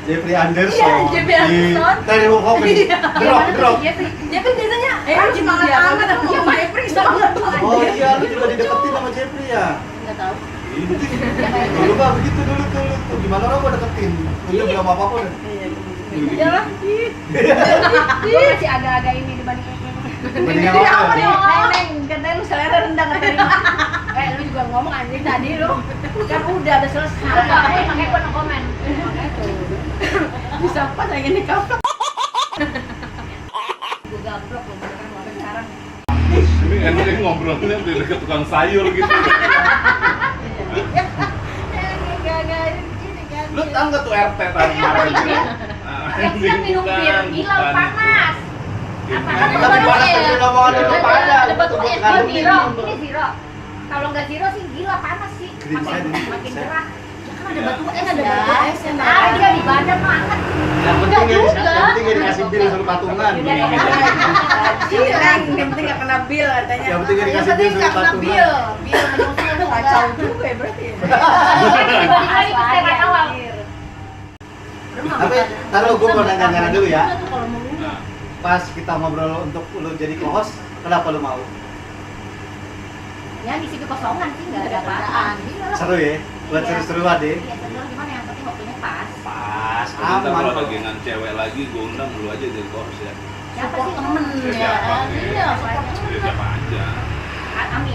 Jeffrey Anderson. Iya, Jeffrey Anderson. Dari Hong Kong. Drop. Jeffrey biasanya semangat banget aku sama Jeffrey semangat banget. Oh iya, lu juga dideketin sama Jeffrey ya? Enggak tahu. Dulu mah begitu dulu tuh. Gimana orang gua deketin? Lu belum apa-apa udah. Iya lah. Gue masih agak-agak ini dibanding Mendingan Jadi apa apa nih? nih? Neng, katanya lu selera rendah katanya. Lu juga ngomong anjing tadi lu. Kan udah selesai. Makanya gua no komen. Bisa apa saya ini kaplok. Gua gaplok loh beneran sampai sekarang. Ini enaknya ngobrolnya di dekat tukang sayur gitu. Lu tau nggak tuh RT tadi kemarin? Yang kita minum bir gila panas. Tapi panas tadi ngomongan itu panas. Ada batu es zero. Ini zero. Kalau nggak zero sih gila panas sih. Makin gerah. Ya kan ada batu es Ada ya. batu es yang Ada di badan banget. Yang penting nggak dikasih bil suruh patungan. Yang penting nggak kena bil katanya. Yang penting nggak dikasih bil suruh patungan. Bil menyusul kacau juga ya berarti. Balik lagi ke tema awal. Tapi taruh gue mau nanya dulu ya. Kalau mau Nah, Pas kita ngobrol untuk lu jadi co-host, kenapa lu mau? ya ngisi kekosongan sih nggak ada apaan. Seru ya? Buat Iya. seru-seruan deh. Iya seru gimana yang penting waktunya pas. Pas, ntar kalau ada aman. gengan cewek lagi, gue undang lu aja jadi kors ya. Siapa sih temen Ya, ya. siapa? Iya, Ya siapa aja. Ami.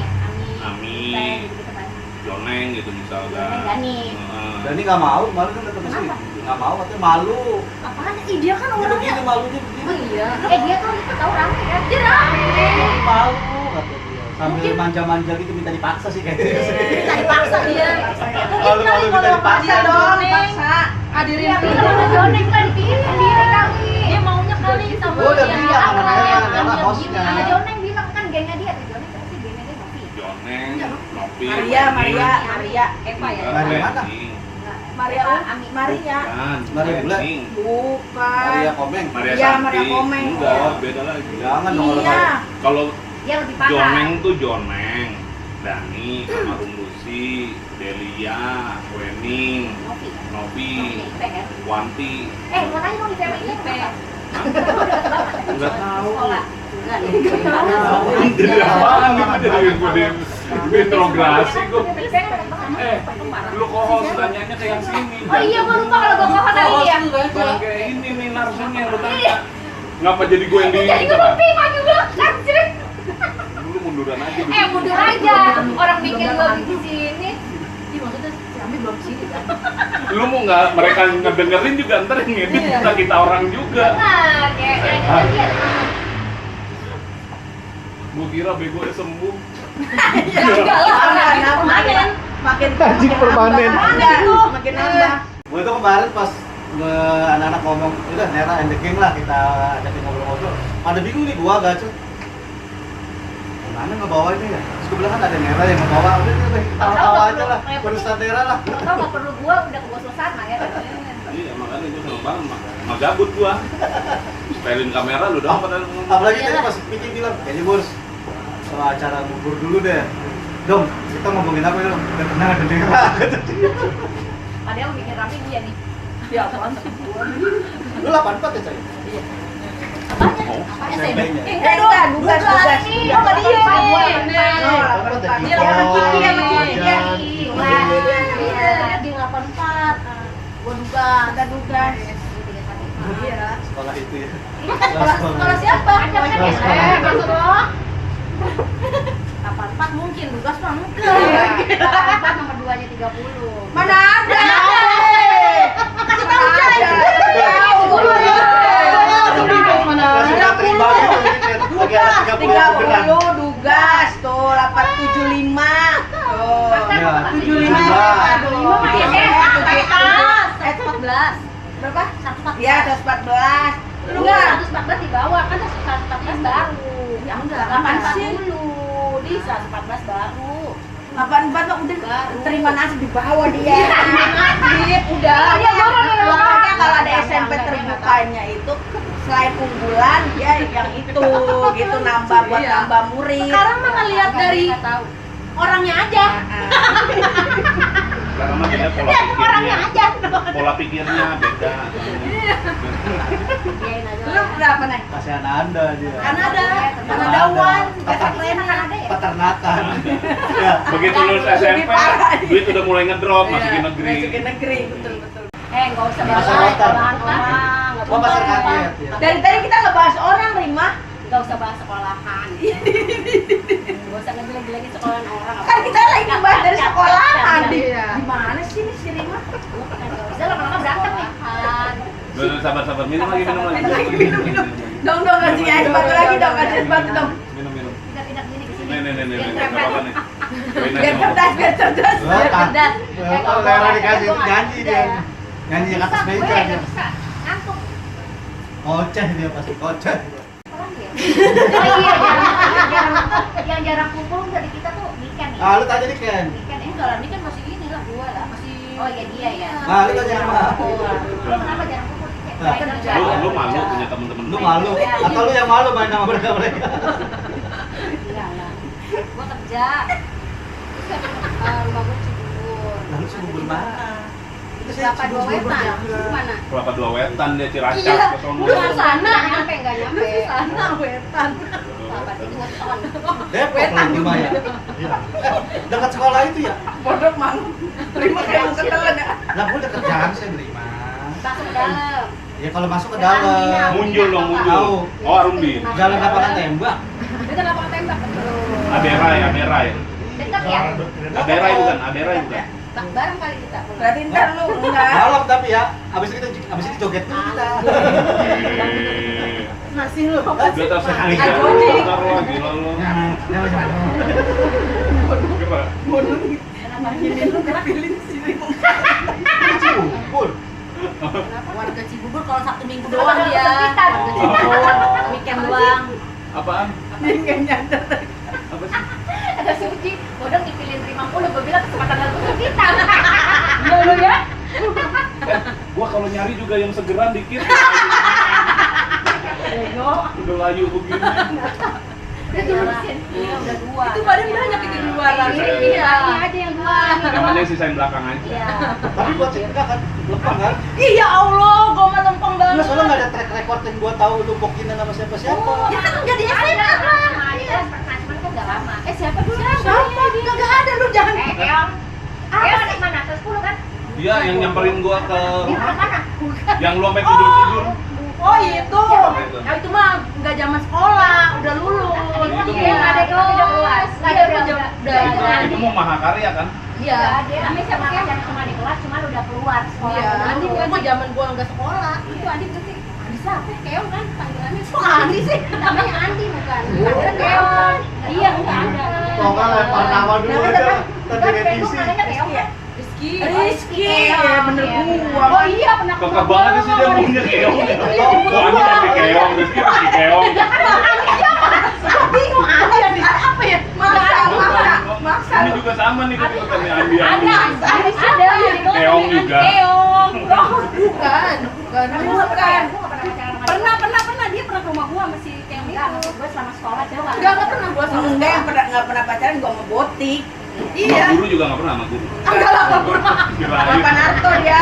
Ami. Teh, gitu-gitu kan. Joneng gitu misalkan. Joneng, Gani. Heeh. Dan ini nggak mau, malu kan datang ke sini. Nggak mau, katanya malu. Apaan sih dia kan Dia orangnya. begini malunya begini. Oh iya. Dia tuh itu tahu rame kan? Dia rame. Malu kata dia. Sambil manja-manja gitu minta dipaksa sih kayaknya. Minta dipaksa dia. Malu-malu minta dipaksa. Dia doang Joneng. dipaksa. Hadirin Dia bilang sama Joneng kan dipilih sendiri kali. Dia maunya kali sama Gua udah dia. bilang sama Apa, Nera, yang Nera ambil hostnya. gini. Sama Joneng bilang kan gengnya dia. Joneng siapa sih gengnya dia Novi. Joneng, Nopi. Maria. Eva ya. Maria mana? Maria Ami. Maria. Kan, Maria Bulan. Bukan. Maria Komeng. Maria Iya, Santi. Maria Komeng. Enggak, beda lagi. Jangan dong kalau Iya. kayak. Kalau Dia lebih parah. Joneng tuh Joneng, Dani, Almarhum Lucy, Delia, Wening, Novi. Novi, Novi, kan? Wanti. Mau tanya dong IPM ini apa? Enggak tahu. Sekolah. Enggak nih. Dari apaan nih? Dari gue di interogasi gue. Lu kok host tanyanya ke yang sini. Oh iya, gue lupa kalau gue kok tadi ya. Bukan kayak ini nih narasanya lu tanya. Ngapa jadi gue yang di Jadi gue mau terima juga. Anjir. Lu munduran aja. Mundur aja. Orang bikin gue di sini. Iya, maksudnya si Ami belum sini kan? Lu mau nggak mereka ngedengerin juga ntar yang ngedit kita orang juga. Benar, kayak dia. Gua kira bego sembuh. Ya enggak lah. Makin Anjing permanen. Makin nambah. Gue tuh kemarin pas anak-anak ngomong, udah Nera and the Gang lah kita ajakin ngobrol-ngobrol. Pada bingung nih gua gacu. Mana ngebawa ini ya? Terus gue bilang kan ada Nera yang ngebawa, udah deh, tawa-tawa aja lah. Urusan Nera lah. Tau nggak perlu gua udah kebosan ya kan? Iya makanya gua seneng banget mah gabut gua. Setelin kamera lu dong pada ngomong. Apalagi tadi pas Piki bilang, kayaknya gue harus acara bubur dulu deh. Dong, kita ngomongin apa ya? Udah tenang ada Nera. Padahal bikin rame dia nih. Ya apaan sih? Lu 84 ya, Coy? Oh, SMP-nya. Enggak, dugas. Nih, sama dia nih. Dia Di 84. Gua duga. Ada dugas. Iya. Sekolah itu ya. Sekolah siapa? Maksud lo? 84 mungkin, dugas mah mungkin. 84 nomor 2-nya 30. Mana ada? Kasih tahu aja. Sudah terima gitu, lagi ada 30 beneran. 30 dugas tuh 875. Tuh. Ya, 75. 14. Berapa? 114. Ya, 114. Lu enggak 114 di bawah kan 114 baru. Ya enggak, 140 di 114 baru. 84 mah udah Baru. terima nasi di bawah dia. Nasib udah. Iya, jorok, jorok. Makanya kalau ada Jangan, SMP jangan, terbukanya itu selain unggulan ya yang itu gitu nambah buat Iya. nambah murid. Sekarang mah ngelihat dari orangnya aja. sekarang mah dia Lihat orangnya aja. pola pikirnya beda. Kanada apa nih? Kasih Ananda dia. Kanada, Kanadawan, Peternakan. Ya. Begitu lulus SMP, duit udah mulai ngedrop, masukin negeri. Masukin negeri, betul. Nggak usah Pasar bahas Rotan. sekolahan orang. Nggak Oh, pasar usah. kaget ya. Dari tadi kita ngebahas orang, Rima. Nggak usah bahas sekolahan. Nggak usah ngejelek-jelekin sekolahan orang. Kan kita lagi ngebahas dari sekolahan. Iya. Gimana sih ini si Rima? Nggak usah lama-lama berantem nih. Udah, sabar, minum lagi. Minum. Dong, kasih es batu lagi dong, kasih es batu dong. Minum. Pindah-pindah gini ke sini. Nih. Biar Gak apa-apa nih. Biar cerdas. Oh, cerdas. Kalau Lera dikasih nyanyi dia. Nyanyi yang atas meja dia. Nggak bisa. Ngantuk. Koceh dia pasti koceh. Apalagi ya? Oh iya, yang jarang kumpul dari kita tuh Niken nih. Ah, lu tanya nih Ken. Niken enggak lah, Niken masih ini lah, gua lah, masih. Oh iya dia ya. Ah, lu tanya sama. Lu kenapa jarang kumpul Niken? Nah. Kerja. Lu malu punya temen-temen Lu malu? Atau lu yang malu main sama mereka? Enggak lah. Gua kerja. Terus kan rumah gua Cibubur. Lalu Cibubur mana? Kelapa Dua Wetan. Mana? Kelapa Dua Wetan dia Ciracas Iya, ke sono. lu ke sana nyampe enggak nyampe. Sana wetan. Kelapa itu weton. Depok lah rumah ya. Iya. Dekat sekolah itu ya. Bodoh mang. Rima kayak mau ketelan ya. Lah gua udah kerjaan saya nerima. Masuk ke dalam. Ya kalau masuk ke dalam. Muncul. Tahu. Oh, Arumbi. Jalan lapangan tembak. Dekat lapangan tembak betul. Aberai. Dekat ya? Aberai bukan. Bareng kali kita pulang. Berarti ntar lu enggak. Malam tapi ya. Abis itu joget dulu kita. Masih lu. Udah tersekali Ayo, kan. Cik. Ntar lo gila lo. Kira. Bodoh. Ini lu kepilin si Rima. Cibubur. Warga Cibubur kalau Sabtu Minggu doang dia. Warga Cibubur, weekend doang. Apaan? Dia nggak nyadar. Apa sih? Ada si Uci, bodoh dipilih terima mulu, gue bilang kesempatan lalu tuh kita. Iya lu ya? Gua kalau nyari juga yang segeran dikit. Bego. Udah layu begini. Udah tulisin, iya udah dua. Itu badan banyak itu di luaran. Iya, ini aja yang dua. Yang penting sisain belakang aja. Iya. Tapi buat Cika kan lempeng kan? Iya Allah, gua mah lempeng banget. Enggak, soalnya nggak ada track record yang gua tahu lu bokinan sama siapa-siapa. Ya kan enggak di SMA Ada, kan. ada, cuman kan udah lama. Siapa dulu? Siapa? Kagak ada lu jangan. Keong. Keong anak mana? Kelas 10 kan? Iya, yang nyamperin gua ke Di mana? yang lu sampai tidur-tidur. Oh itu. Ya itu mah nggak zaman sekolah, udah lulus. Iya, nggak ada kelas, udah kelas. Nggak ada Itu mau Mahakarya kan? Iya, dia namanya siapa kan? Yang cuma di kelas, cuma udah keluar sekolah. Iya, Andi dulu. mah zaman gua enggak sekolah. Itu Andi tuh sih. Andi siapa? Keong kan panggilannya. Kok Andi sih? Namanya Andi bukan. Panggilan Keong. Iya, enggak ada. Kok nggak lempar nama dulu Nggak aja. ada, Tadi revisi. Keong kan? Rizky, ya bener gua. Oh iya, pernah Kakak banget sih dia punya keong. Oh, Andi pasti keong, Rizky pasti keong. Bingung Andi apa ya? Maksa. Ini juga sama nih ketukannya Andi. Ada, Keong juga. Keong. Bukan. Bukan. Pernah dia pernah ke rumah gua masih Keong itu. Maksud gua selama sekolah coba. Enggak pernah gua sama enggak yang enggak pernah pacaran gua sama Botik. Sama Iya. guru juga nggak pernah sama guru. Enggak lah, enggak pernah. Kirain. Pak Narto dia.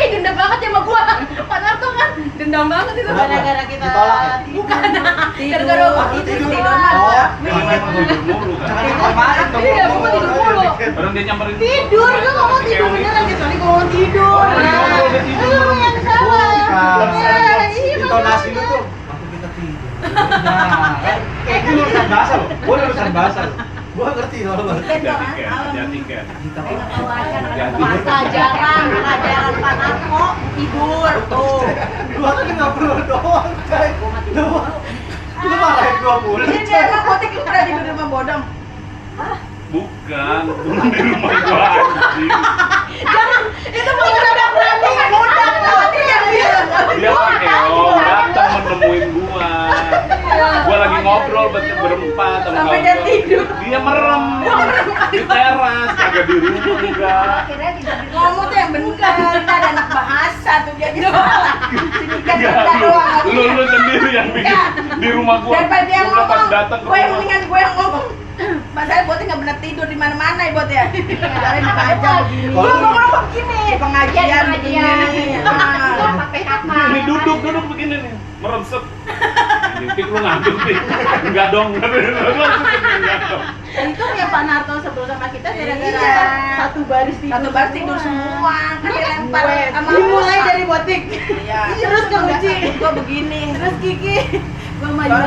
Dendam banget ya sama gua. Pak Narto kan dendam banget itu Kenapa? gara-gara kita. Ditolak ya? Bukan. Gara-gara waktu itu Tidur. tidur Oh, mah. Karena emang tidur mulu kan. Jangan dikomain dong. Iya, gua tidur mulu. Orang dia nyamperin Tidur, lu nggak mau tidur beneran kecuali gua mau tidur. Oh, lagi ngobrol dia tidur. Lu yang salah. Bukan. Iya, Intonasi lu tuh. Waktu kita tidur. Nah, kan? Itu lulusan bahasa loh. Gua lulusan bahasa loh. Gua ngerti soal bahasa. Ada tiket. Kita Pelajaran Pak Narto tidur tuh. Gua kan 50 doang, coy. Lu marahin 20. Ini dia emang Botik lu pernah tidur di rumah bodong. Bukan, turun di rumah gua anjing. Jangan, itu bukan ada berani bodong tadi yang bilang. Dia pakai datang menemuin gua. Gua lagi ngobrol berempat sama Sampai dia kawan. tidur. Dia merem di teras, kagak di rumah enggak. Akhirnya tidur di Ngomong tuh yang bener, kita ada anak bahasa tuh dia gitu. Sini kan Ya, kita doang. lu sendiri yang bikin di rumah gua. Daripada dia Gua pas ngomong, datang ke gue yang rumah. mendingan gue yang ngomong. Masalahnya Botnya nggak pernah tidur di mana-mana ya Bot ya. Kalian aja begini. Kalau Gue lu- ngomong begini. Pengajian begini. Pakai apa? Ini duduk begini nih, merem sep. anjing. Pik lu ngambil Pik. Enggak dong. Enggak dong. Itu ya Pak Narto sebelum sama kita gara-gara Iya. satu baris tidur semua. Kan dilempar sama dimulai dari botik. Iya. Terus ke Uci. Gua begini. Terus Kiki. Gua maju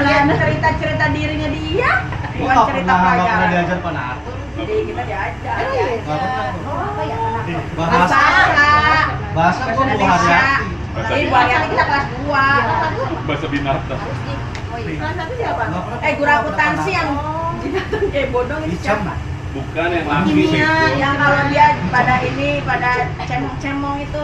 cerita dirinya dia. Gua Bukan nggak cerita pernah pelajaran. diajar Pak Narto. Jadi kita diajar. Nggak pernah. Apa ya? Bahasa, bahasa gua Bu Haryati. Jadi Bu Haryati kita kelas 2. Bahasa binatang. Kelas 1 siapa? Nggak pernah. Guru akuntansi yang jinatan kayak bodong itu Icam. siapa? Bukan yang laki Kimia itu. yang kalau dia pada cemong-cemong itu.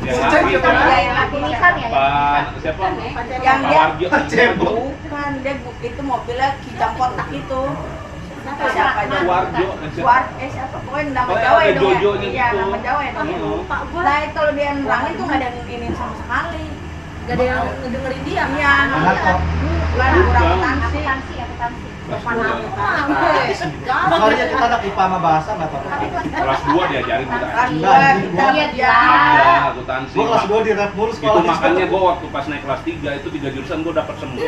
Yang Icam laki juga. kan. Dia yang laki Tulisan ya? Pak siapa? Yang Pak dia Warjo. Cebong. bukan dia itu mobilnya kijang kotak itu. Siapa aja? Warjo. Siapa? Pokoknya nama Oh, Jawa ada ya dong ya. Jojo-nya Iya, gitu. nama Jawa ya dong. Heeh. Pak gua. Nah, kalau dia nerangin tuh nggak ada yang ini sama sekali. Gak ada yang ngedengerin dia. Iya. Pak Narto. Bukan guru akuntansi. Akuntansi. Kelas Pak 2. Narto. Soalnya kita anak IPA sama bahasa nggak apa-apa. Kelas 2 diajarin kita. Kelas Enggak, 2 anjing, kita gua- belajar. Ada akuntansi. Gua kelas 2 di rap mulu Itu sekolah. makanya gue waktu pas naik kelas 3 itu 3 jurusan gue dapat semua.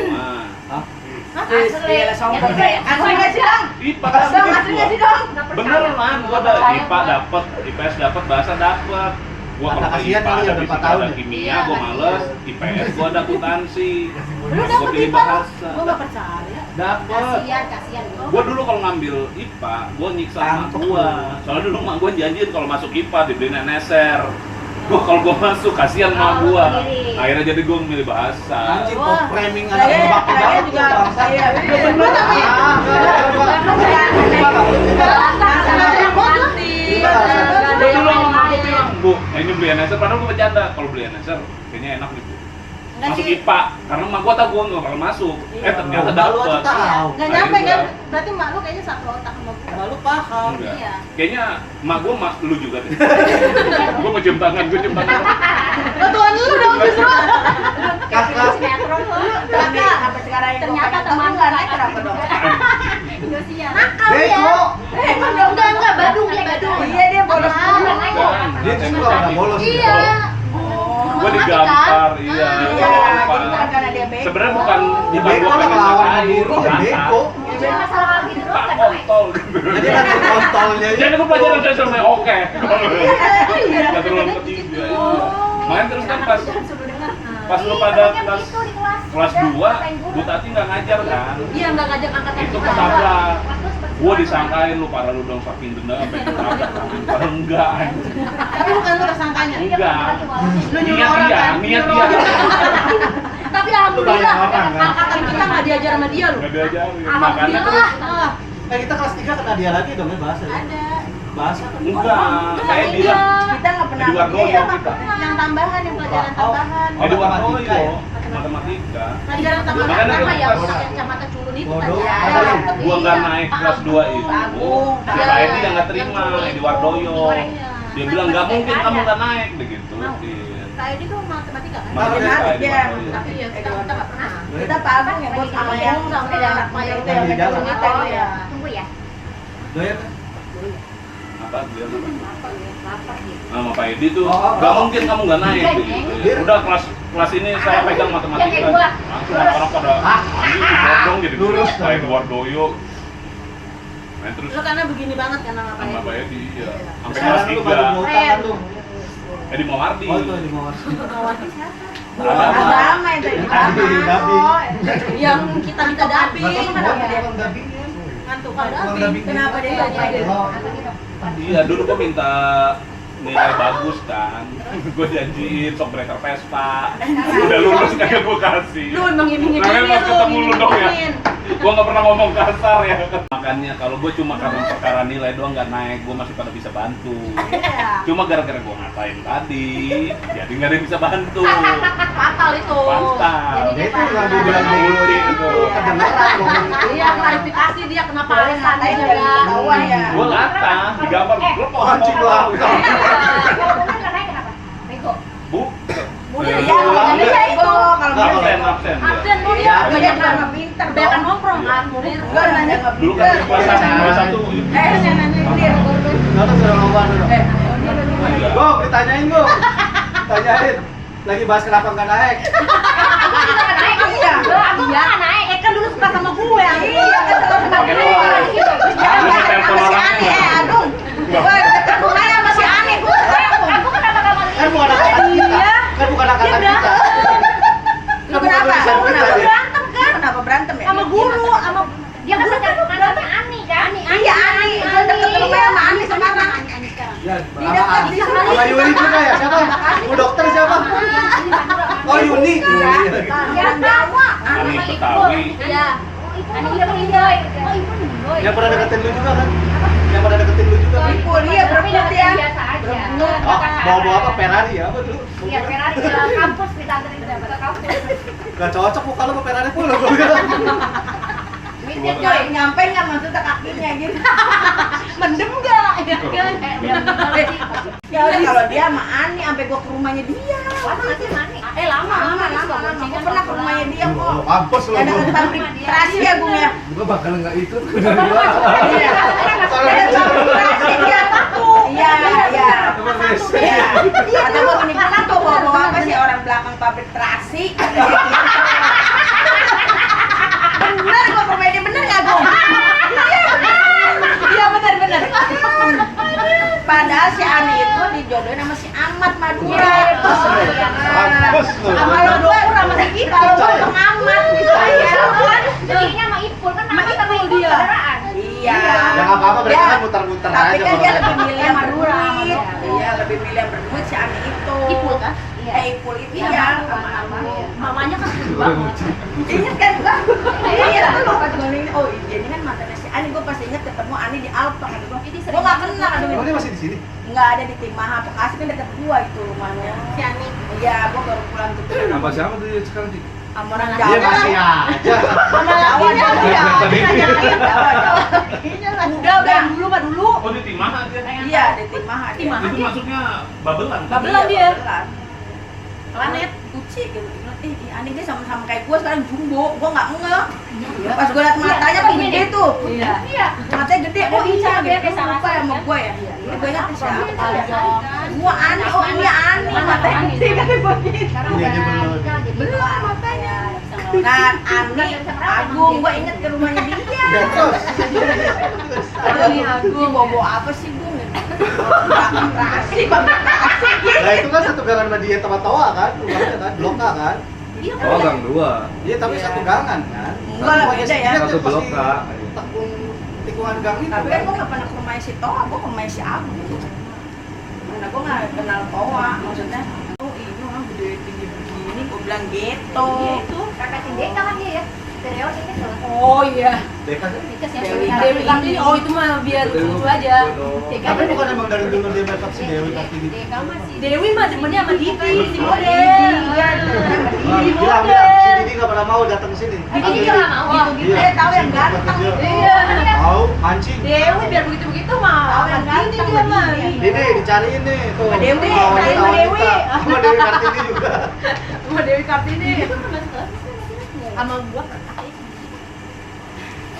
Hah? Iya, sombong. Asli nggak sih dong? IPA Dong, kan asli nggak sih dong? beneran, gue ada IPA dapat, IPS dapat, bahasa dapat. Gua Kata kalau ke kasihan IPA kali ya, ada udah 4 fisika, tahun ada ya. kimia, Iya, gue kasihan. males. IPS gue ada akuntansi. Lu Gue dapet pilih IPA? bahasa. Gua nggak percaya. Dapat. Kasihan. Gue dulu kalau ngambil IPA, gue nyiksa emak Tangkep gue. Soalnya dulu emak gue janjiin kalau masuk IPA dibeliin neser. Gue kalau gue masuk kasihan emak Oh, gue. pilih. Akhirnya jadi gue milih bahasa. Anjing Wah. kok framing Saya anak tebak-tebak juga bangsa. saya bener namanya. Gue dulu sama emak gue bilang, Bu, ini beli neser, padahal gue bercanda. Kalau beli neser, kayaknya enak nih Bu. Nggak Masuk sih. IPA, karena emak gue tau gue nggak bakal masuk. Iya. Ternyata Malu aja dapet. tahu. Nggak nyampe kan? Akhirnya. Berarti mak lu kayaknya satu otak sama gua. Malu paham. Enggak. Iya. Kayaknya emak gue lu juga deh. Gue mau cium tangan, gue cium tangan. Tuan lu dong justru. Kakak. Sinetron lo. Tapi sampai sekarang yang gua Ternyata pengen tahu teman nggak naik kenapa dong? Indosiar. Bego. Emang dong enggak Badung Iya, Badung. Iya dia bolos Ah, dulu. naik. Dia justru nggak pernah bolos. Iya. Gue digampar, iya. Iya, Gua jadi gampar. kan karena dia bego. Sebenarnya bukan Dia bukan bego gua lah pengen lawan sama nakain, guru, dia berantem. bego. Cuma masalah hal gitu doang Pak kan naik. kontol gitu. Jadi nanti kontolnya Jadi gue pelajaran saya sama oke. Iya. Gak terlalu ketiga. Makanya terus kan pas lu pada kelas Itu di kelas. kelas 2, Bu Tati nggak ngajar kan? Iya, nggak ngajak angkatan Itu kita. ketabrak. Kelas lu seperti Gue apa? disangkain lu parah lu dong saking dendam sampai ketabrak. Padahal enggak. anjing. Tapi bukan lu tersangkanya. Jadi dia Enggak. lagi bawasin. Lu nyuruh Niat orang dia, kan? niat Nyuruh dia. Tapi Lu alhamdulillah banyak orang, kan? angkatan kita nggak diajar sama dia loh. Nggak diajarin. Makanya Alhamdulillah. terus kita kelas 3 kena dia lagi dong ya bahasa. Ya? Ada. Bahasa. enggak. Kayak Iya. dia Kita nggak pernah Di luar dia dojo yang kita. yang tambahan yang pelajaran Oh. tambahan. Oh, Di luar matematika dojo, ya? matematika. Pelajaran tambahan Makanya apa dia ya? kelas- Yang kacamata culun itu kan Bodoh. ya. Ada yang Gua nggak naik kelas 2 itu. Agung. Si Pak Edi yang nggak terima, Edi Wardoyo. Dia bilang nggak mungkin kamu nggak naik begitu. Iya. Kak Edi tuh matematika kan? Matematika, Matematika dia. Edi. Tapi ya kita nggak pernah. Iya. Kita Pak Agung ya bos sama yang anak Maya itu yang Yang di jalan. kecil itu ya. Tunggu ya. Doyan. Apa dia? Lapar gitu. Sama Pak Edi tuh Oh, nggak oh. mungkin kamu nggak naik begitu. Udah kelas ini saya pegang matematika. Yang kayak gua. Langsung orang-orang pada anjing si bodong jadi Lurus. Pak Edi Wardoyo. Nah terus Lu karena begini banget kan sama Pak sama Edi. Pak Edi ya. Sampai kelas Sekarang lu baru mau 3. tangan lu. Edi Mawardi. Oh tuh di mawar. Mawati siapa? Agama. Agama yang tadi Dabi, dabi. Yang kita minta dabi. Kenapa dia dabi? Ngantuk Tukang dabi. dabi. Kenapa dia dabi? Oh. Iya dulu gua minta nilai bagus kan. Gua janjiin sok breaker Vespa. Udah lulus kagak gua kasih. Lu emang iming-imingin Makanya pas lu, ketemu lu dong ya. iming-imingin. Gua nggak pernah ngomong kasar ya. Makanya kalau gua cuma karena perkara nilai doang nggak naik, gua masih pada bisa bantu. Iya. Cuma gara-gara gua ngatain tadi, jadi nggak ada yang bisa bantu. Fatal itu. Fatal. Dia itu lagi bilang dulu itu kedengeran ngomong itu. Iya, klarifikasi dia kenapa Boleh alasan ngatain dia dari nggak. ketahuan ya. Gua latah, digambar lu kok Anjing lu. Kalau ngomongnya nggak naik kenapa? Bego. Bu. Udah Eh, ya, nggak bisa itu. Kalau Nggak, gitu. absen dia. Absen lu Iya, dia Banyak banyak nggak pinter. kebanyakan nongkrong kan, Murir. Gua nanya nggak Dulu pinter. kan kelas 1 Yang nanya dia. Nggak sudah ngomong dulu. Iya. Go, ditanyain go. Tanyain. Lagi bahas kenapa nggak naik. Aku juga nggak naik. Iya. Aku nggak naik. suka sama gue. Iya, kan suka sama Pakai gue. doang. Jangan Pakai sama telepon si orangnya. Ani, Agung. Gue dekat rumahnya sama si Ani, gue ketemu. Aku kenapa kamu Kan bukan angkatan kita. Iya. Kan bukan angkatan Dia kita. Lu kenapa? Kan bukan Kenapa angkatan kita. berantem kan? Kenapa berantem ya? Sama guru, sama dia kan anaknya Ani kan? Iya, Ani. Gue deket rumahnya sama Ani sekarang. Ya, Di dekat di sana. sama Yuni juga ya? Siapa? Bu dokter siapa? Oh Yuni. Orang Jawa. Ani Betawi. Iya. Ani Ibu Nindoy. Oh Ibu Nindoy. Yang pernah deketin lu juga kan? Yang pernah deketin lu juga kan? Ibu dia berebut ya. Biasa aja. Oh, bawa apa? Ferrari ya? Apa dulu? Iya, Ferrari ke kampus kita anterin ke kampus. Gak cocok muka lu sama Ferrari pula gua bilang. Minta coy. Nyampe nggak maksudnya kakinya gitu. Mendem nggak? Ya kan? Ya udah, kalau dia sama Ani sampai gua ke rumahnya dia. Lama nggak sih Ani? Lama. Gua pernah ke rumahnya dia kok. Mampus lu. Yang dekat pabrik terasi ya Gung ya. Gua bakal nggak itu. Iya. Ada pabrik terasi dia satu. Iya. Iya. Ada gua gini kan tuh bawa apa sih orang belakang pabrik terasi. Bener gua ke rumahnya dia, bener nggak Gung? Iya bener. Padahal si Ani itu dijodohin sama si Ahmad Madura. Mampus lu. Sama lo dua sama si kita, lo dua sama Ahmad misalnya. Jadinya sama Ipul kan nama sama Ipul dia. saudaraan. Iya. Ya nggak apa-apa, mereka kan muter-muter aja. Tapi kan kalau dia ada. lebih milih yang Madura, berduit. Madura. Iya, lebih milih yang berduit si Ani itu. Ipul kan? Ipul itu ya. Mamanya kan setuju banget. Ingat kan gua? Iya, lu pas gua ini. Oh, ini kan mantannya si Ani. Gua pas ingat ketemu Ani di Alfa kata gua. Gua enggak kenal aduh. Emang dia masih di sini? Enggak ada di Timaha, Bekasi kan dekat gua itu rumahnya. Si Ani. Iya, gua baru pulang tuh. Apa siapa tuh dia sekarang sih? Sama orang Dia Jawa. masih aja. Sama lakinya dia. Tadi. Udah dulu mah dulu. Oh di Timaha dia. Iya, di Timaha. Timaha. Itu masuknya babelan. Babelan dia. Planet Gucci gitu. Ani dia sama-sama kayak gua sekarang jumbo. Gua enggak ngeh. Pas gua liat matanya kan gede tuh. Iya. Matanya gede. Oh iya, Dia gitu. kayak salah Lupa ya sama ya. gua ya. Iya. Gua ingat siapa? Iya. Gua Ani. Oh ini Ani matanya gede kata gua gitu. Sekarang Ini udah aja belum. nikah jadi Belum tua. matanya. Iya, Nah, Ani, Agung, gua inget ke rumahnya dia. Udah terus. Aduh, Agung, bobo apa sih Gung? Belakang terasi, pabrik terasi. Nah itu kan satu gangan sama dia sama Toa kan, rumahnya kan, Blok A kan. Iya, Oh, gang 2. Iya tapi Iya. satu gangan kan. Enggak lah, beda ya. Satu blok, Kak. Tekung tikungan gang itu. Tapi kan gua nggak pernah ke rumahnya si Toa, gua ke rumahnya si Agung. Karena gua nggak kenal Toa, maksudnya. Oh ini orang gede tinggi begini, gua bilang gitu. Iya itu kakak Cindeka kan dia ya. Stereo ini tuh. Oh iya. Deka kan? Nikah sih. Dewi Dewi Kartini. Oh itu mah biar lucu aja. Tapi bukan emang dari dulu dia makeup si Dewi Kartini. Deka masih. Dewi mah demennya sama Didi, si Oh, model. Iya, Bilang si Didi nggak pernah mau datang ke sini. Didi juga nggak mau. Gitu-gitu ya, tahu yang ganteng. Iya. Mau mancing. Dewi biar begitu-begitu mah. Tahu yang ganteng dia mah. Ini dicariin nih tuh. Sama Dewi, Mau cariin wanita-wanita. Dewi. Sama Dewi Kartini juga. Sama Dewi Kartini. Sama gua.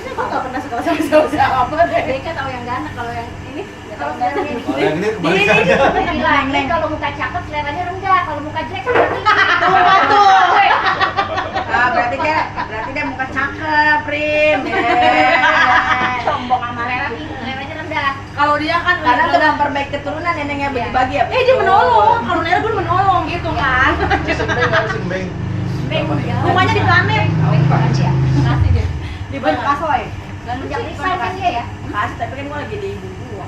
Gua nggak pernah sekolah sama siapa deh. Deka tahu yang gana kalau yang ini nggak tahu yang ini. Kalau yang ini kebalikannya. Dia bilang, "Ini kalau muka cakep seleranya rendah, kalau muka jelek kan tinggi." Tuh, tuh. Ah, berarti dia muka cakep, Prim. Sombong amat. Seleranya rendah. Kalau dia kan karena untuk memperbaiki keturunan neneknya bagi-bagi ya. Dia menolong. Kalau Nera gue menolong gitu kan. Si Sembeng kan, si Sembeng. Rumahnya di Planet. Makasih ya. Makasih deh. Di Banyu Kasoy. Dan yang risau kan dia ya. Kasih, tapi kan gue lagi di ibu gua.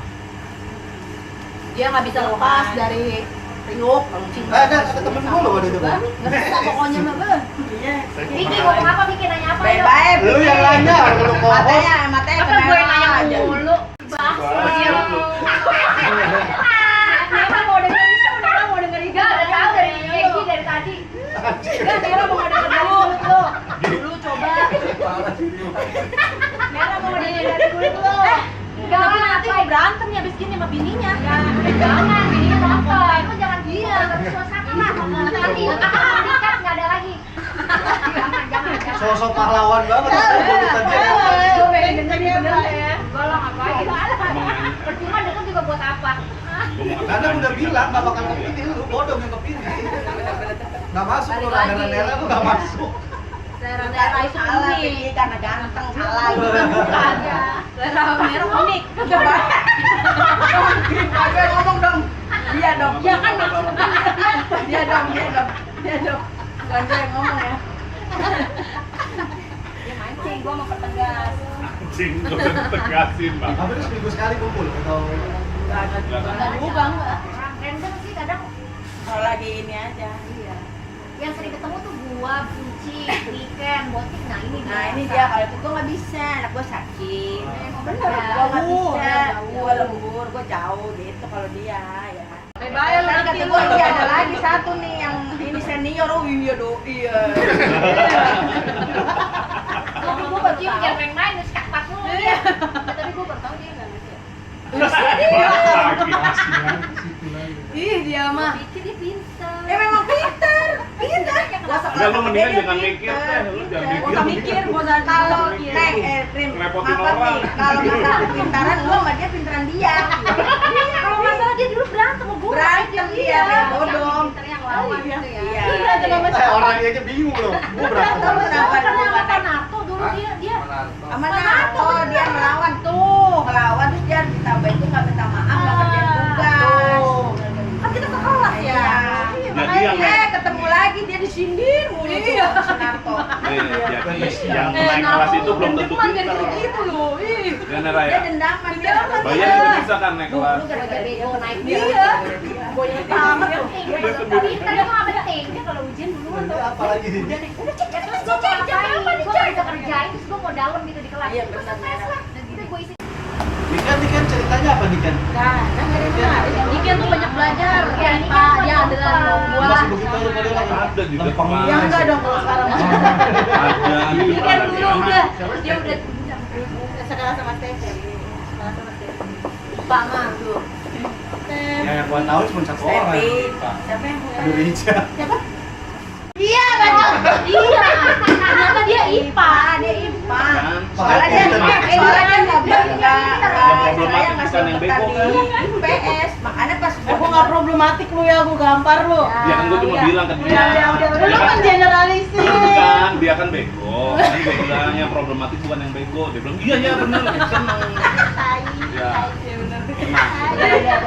Dia nggak bisa lepas dari Priok. Ada temen gue loh waktu itu. Nggak bisa pokoknya mah beh. Iya. Vicky ngomong apa? Vicky nanya apa? Yuk? Bye-bye. Lu yang nanya, lu kok. Matanya Apa gue nanya aja. mulu? Bahas. Nera mau denger itu, Nera mau denger itu. Udah tahu dari Vicky dari tadi. Nera mau denger dari mulut lo. Dulu coba. Nera mau denger dari mulut lo. Tapi nanti mau berantem ya abis gini sama bininya. Jangan, bininya nonton. Lu jangan bilang, tapi suasana. Nanti mau nikah nggak ada lagi. Jangan. Sosok pahlawan banget. Tadi Golong ngapain? Percuma deket juga buat apa? karena udah bilang nggak bakal kepilih, lu bodoh yang kepilih. Nggak masuk lu, Nera lu nggak masuk. Daerah-daerah itu salah, unik. Pi, karena ganteng salah. Bukan ya. Daerah unik. Coba. Agak ngomong dong. Iya dong. Ya kan maksudnya. Dia dong. Bukan dia yang ngomong ya. Ya mancing, gua mau pertegas. Anjing, gak usah ditegasin, Bang. Apa itu seminggu sekali kumpul atau Enggak juga enggak. Random sih kadang. Kalau lagi ini aja. Iya. Yang sering ketemu tuh gua, Bunci, Weekend, Botik. Nah, ini dia. Nah ini dia, kalau itu gue nggak bisa, anak gue sakit. Emang Bener, bener. gue nggak bisa, Jauh. gue lembur, gue jauh gitu kalau dia ya. Bye-bye, Kan kata gue iya ada lagi satu nih yang ini senior, oh iya dong, iya. Tapi gua baru tahu. Jangan main-main, sekat lu. Tapi gua baru tahu dia enggak ngerti. Ih dia mah, Pikir dia pintar. memang pintar. Udah lu mendingan jangan mikir deh, lu jangan Gak usah mikir, mikir. gak usah kalau Rim, Ngerepotin apa orang. nih? Kalau masalah pintaran lu sama dia pintaran dia. Kalau nggak salah dia dulu berantem sama gua. Berantem dia, kayak bodong. Pintar yang lawan gitu ya. Iya. orangnya aja bingung loh. Gua Berantem berantem. kenapa Kan dulu sama nggak naik? Naruto dulu dia Sama Naruto dia melawan tuh, melawan terus dia ditambah itu nggak minta maaf, nggak kerjain tugas. Kan kita sekelas ya. Jadi yang Makanya ketemu lagi dia disindir mulu tuh si Naruto. jadi yang naik kelas itu belum tentu pintar. Gitu loh. Ya Dia Raya. dendaman dia. Bayar juga bisa kan naik kelas. Lu gara-gara bego naik Iya. Boynya tamat tuh. Pintar itu nggak penting. Dia kalau ujian dulu Ini apa lagi? udah nih. Udah cek terus gua cek jam berapa nih cek. Gua kerjain terus gua mau dalam gitu di kelas. Iya, Terus benar, stres benar. lah. Dan gitu gua isi. Nikan ceritanya apa Nikan? Ikan tuh banyak belajar. Ya ini kan dia adalah gua. Masih begitu aja modelnya. Ada juga Lempeng. kemarin. Ya enggak dong kalau sekarang. Ada. Ikan dulu udah. Dia udah Sekarang sama Stephen. Sekarang sama Stephen. Pak mah tuh. Ya yang gua tahu cuma satu orang. Stephen. Pak. Siapa yang Aduh Rija. Iya banyak. Iya. Ternyata dia IPA. Dia IPA. Kan? Soalnya dia nggak Yang problematik bukan yang bego kan? PS. Makanya pas Aku nggak problematik lu ya, aku gampar lu. Ya kan gua cuma bilang ke dia. Udah, Dia lu kan generalisir. Bukan, dia kan bego. Kan gue bilang yang problematik bukan yang bego. Dia bilang iya benar, seneng. Ya.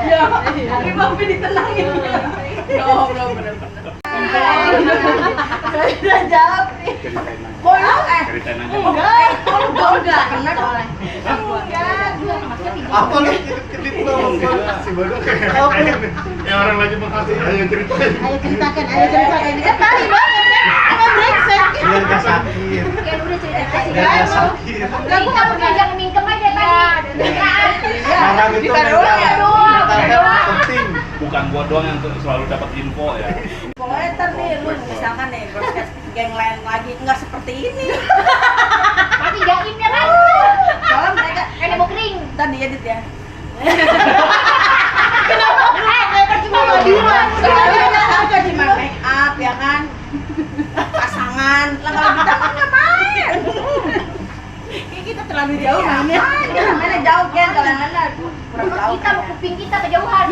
Ya, tapi Bambi ditenangin. Belum bener-bener. Udah jawab nih. Ceritain aja. Boy, Ceritain aja. enggak kena oleh. Apa lu kedip dong? Si bodoh kayak orang lagi makasih. Ayo ceritain. Ayo ceritakan. Dia tadi banget kan? Apa brengsek? Biar gak sakit. Kan udah cerita Biar gak sakit. Lah gua enggak pernah jangan mingkem aja tadi. Sekarang itu mental penting. Bukan gua doang yang selalu dapat info ya. Pokoknya ntar nih lu misalkan nih broadcast geng lain lagi nggak seperti ini. Tapi jaimnya kan. Soalnya mereka Kan mau kering. ntar diedit ya. Cuma madiran. Soalnya apa cuma make up ya kan, pasangan. Lah kalau kita kan ngapain? Kayak kita terlalu jauh mainnya. Mainnya jauh kan kalau yang lain kurang jauh. Kita mau kuping kita kejauhan.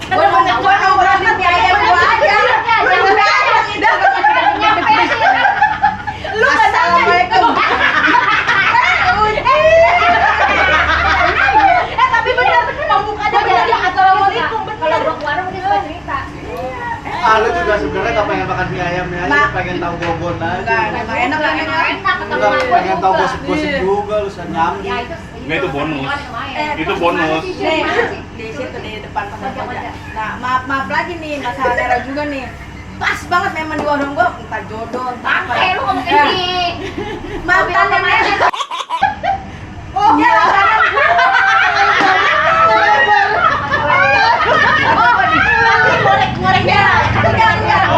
Gua nongkrong di mie ayam gua aja. Nyampe sih. Lu assalamualaikum. Tapi bener pembukanya bener ya assalamualaikum. Kalau gua keluar mungkin suka cerita. Ah lu juga sebenarnya gak pengen makan mie ayamnya aja, Mak. pengen tahu bobon aja. Enggak enak kan Enak ketemu Enggak gua pengen tahu juga. gosip-gosip juga lu senyam. Ya itu. Nggak, itu bonus. lumayan. Itu bonus. Nih, di situ di depan pasar Koja. Nah, maaf lagi nih masalah daerah juga nih. Pas banget memang di warung gua entah jodoh, entah apa. Bangke lu ngomong kayak gini. Mantan yang nenek. Oh, dia langganan gua. Oh, ngorek dia. Dia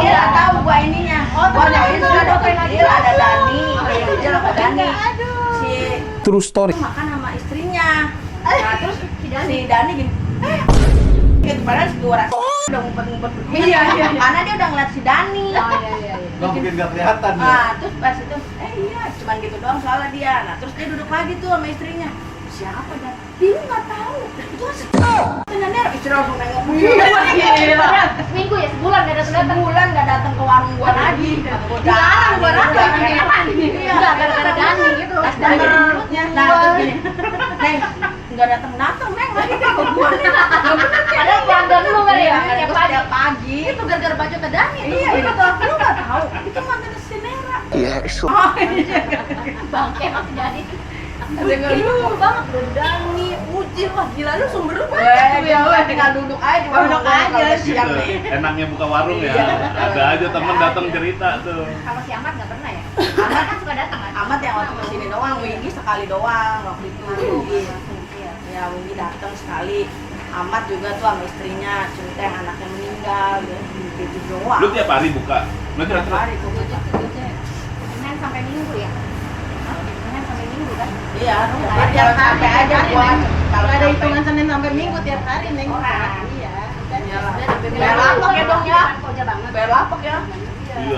nggak tahu gua ininya. Gua ini sudah ada Dani, dia apa Dani. True story. Makan sama istrinya. Nah, terus si Dani gini. Gitu padahal si gua rasa udah ngumpet-ngumpet begini. Iya. Karena dia udah ngeliat si Dani. Gak mungkin gak kelihatan ya. Nah, terus pas itu, iya, cuman gitu doang soalnya dia. Nah, terus dia duduk lagi tuh sama istrinya. Siapa Dan? Dia nggak tahu. Itu kan si Nanya istri langsung nengok. Seminggu ya sebulan nggak datang. Sebulan nggak datang ke warung gua lagi. Dilarang gua datang. Enggak gara-gara Dani gitu. Dan menurutnya, nah terus gini, Neng, nggak datang Neng lagi ke gua. Padahal pelanggan lu kali ya, tiap pagi. Setiap pagi. Itu gara-gara baju ke Dani. Iya, itu tuh. Lu nggak tahu? Itu mantan si Nera. Oh iya. Bangke masih jadi. Itu banget lu Dani, Uji, wah gila lu sumber lu banyak tuh ya. Weh, tinggal duduk aja di warung aja siang Gitu. nih. Enaknya buka warung ya. Iya. Ada aja temen datang cerita tuh. Kalau si Ahmad nggak pernah ya? Ahmad kan suka datang kan? Amat yang waktu kesini doang, Wingi sekali doang waktu itu. Iya. Ya Wingi datang sekali. Amat juga tuh sama istrinya, cerita yang anaknya meninggal, gitu doang. Lu tiap hari buka. Lu Tiap terus hari tuh. Senin sampai Minggu ya? Senin sampai Minggu kan? Iya, Tiap tiap hari, sampai aja tiap hari, buat Neng. kalau Kalau ada sampai- hitungan Senin sampai Minggu tiap hari Neng. Orang. Iya. Bayar lapak ya dong ya. Koja banget. Bayar lapak ya. Iya.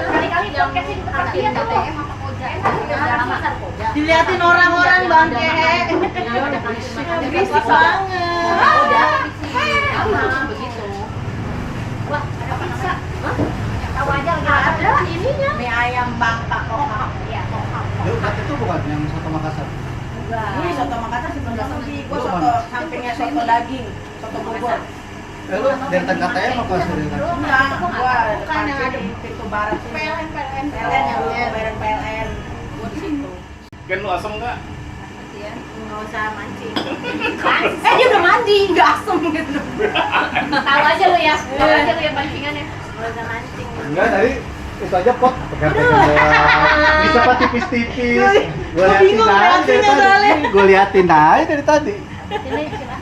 Kali-kali podcast ini tempat dia tuh sama Koja. Sama Sar Koja. Diliatin orang-orang bangke. Iya, udah Berisik banget. Koja. Sama begitu. Wah, ada pizza. Tahu aja lagi Ada ininya. Mie ayam Bangka Kokak. Iya, kokak. Lu berarti itu bukan yang soto Makassar. Ini soto Makassar sebelah lagi. Gua soto sampingnya soto daging, soto Bogor. Lu dari KTM apa sih? Enggak, gua Bukan yang ada di pintu barat sini. PLN. PLN yang bayaran PLN. Gua di situ. Ken lu asem enggak? Enggak usah mancing. Dia udah mandi, enggak asem gitu. tahu aja lu ya. Tahu aja lu ya pancingannya. Enggak usah mancing. Enggak, tadi itu aja pot pegang-pegang bola. Bisa apa tipis-tipis. Gua liatin bingung aja dari reaksinya tadi. soalnya. Gua liatin aja dari tadi. Sini, sini.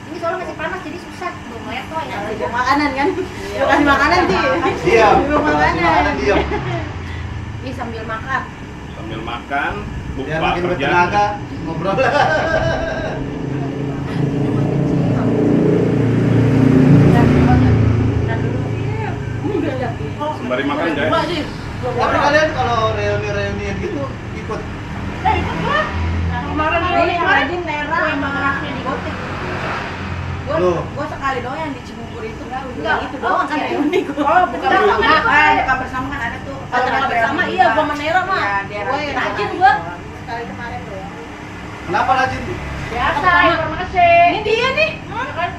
Ini soalnya masih panas jadi susah. Belum lihat tuh ya. Kasih makanan kan? Lu kasih makanan sih. Diam. Lu makanan. Diam. Ini sambil makan. Sambil makan, Biar lupa makin kerjaan. bertenaga ngobrol. Sembari makan enggak ya? Tapi kalian kalau reuni-reunian gitu ikut. Kemarin ini rajin Nera sama anaknya di Gotik. Loh. Gua sekali doang yang di Cibubur itu. Enggak, Itu doang kan iya. reuni gua. Oh, bukan bersama. Bukan bersama kan ada tuh. Kalau buka bersama, iya, gua sama Nera mah. Iya, dia Gua yang rajin rajin gua. Sekali kemarin tuh ya. Kenapa rajin? Biasa informasi. Ini dia nih. Ya kan?